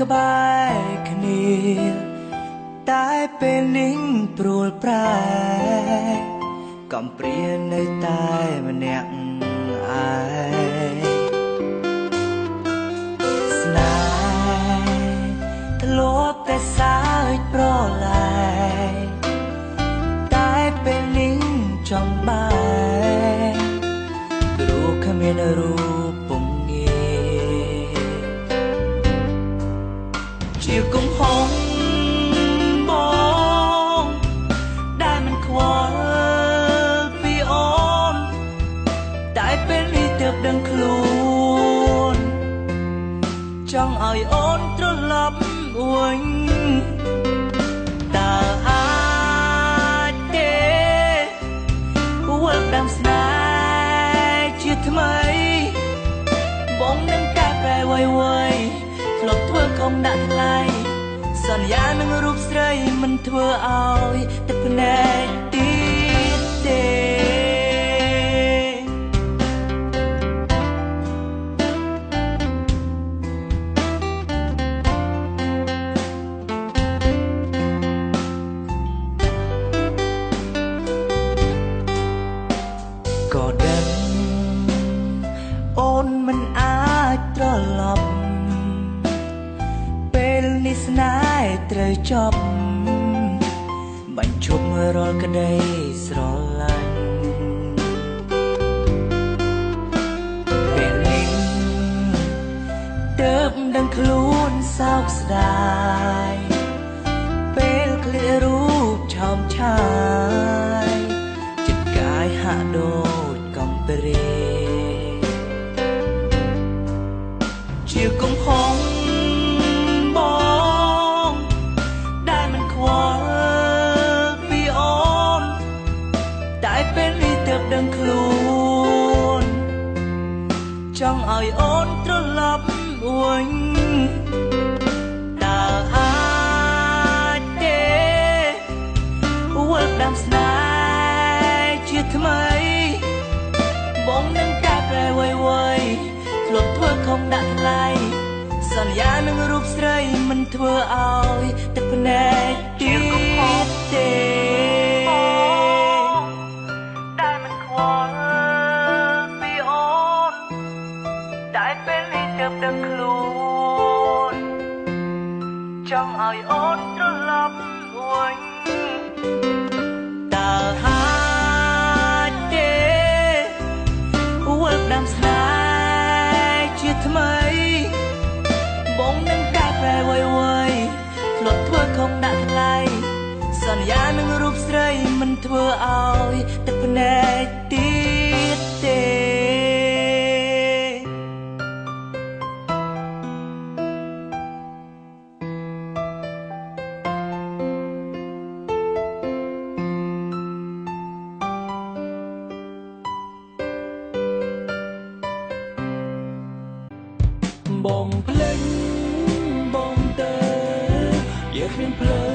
ក្បែរគ្នាតែពេលនេះព្រួលប្រែកំព្រានៅតែម្នាក់ឯងស្នេហ៍ធ្លាប់តែសើចប្រលែងតែពេលនេះចង់បែរព្រោះគ្មានរូបពងជាកំហុសបងដែលមិនខ្វល់ពីអូនតែពេលនេះទើបដឹងខ្លួនចង់ឲ្យអូនត្រឡប់វិញតើអាចទេវិលដាំស្នេហ៍ជាថ្មីបងនឹងកែប្រែໄວធ្លាប់ធ្វើខំដាក់ថ្លៃសន្យានឹងរូបស្រីមិនធ្វើឲ្យទឹកភ្នែកទៀតទេក៏ដឹងអូនមិនអាចត្រឡប់ពេលនេះស្នេហ៍ត្រូវចប់បញ្ឈប់រាល់ក្តីស្រឡាញ់ពេលនេះទើបដឹងខ្លួនសោកស្ដាយពេលឃ្លារូបឆោមឆាយចិត្តកាយហាក់ដូចកំព្រាជាកំហុសដឹងខ្លួនចង់ឲ្យអូនត្រឡប់វិញតើអាចទេវិលដាំស្នេហ៍ជាថ្មីបងនឹងកែប្រែไวធ្លាប់ធ្វើខំដាក់ថ្លៃសន្យានឹងរូបស្រីមិនធ្វើឲ្យទឹកភ្នែកទៀតទេពីអូនតែពេលនេះទើបដឹងខ្លួនចង់ឲ្យអូនត្រឡប់វិញតើអាចទេវិលដាំស្នេហ៍ជាថ្មីបងនឹងកែប្រែไวធ្លាប់ធ្វើខំដាក់ថ្លៃសន្យានឹងរូបស្រីមិនធ្វើឲ្យទឹកភ្នែកទៀតទេបងភ្លេចបងទៅយកគ្មានភ្លើ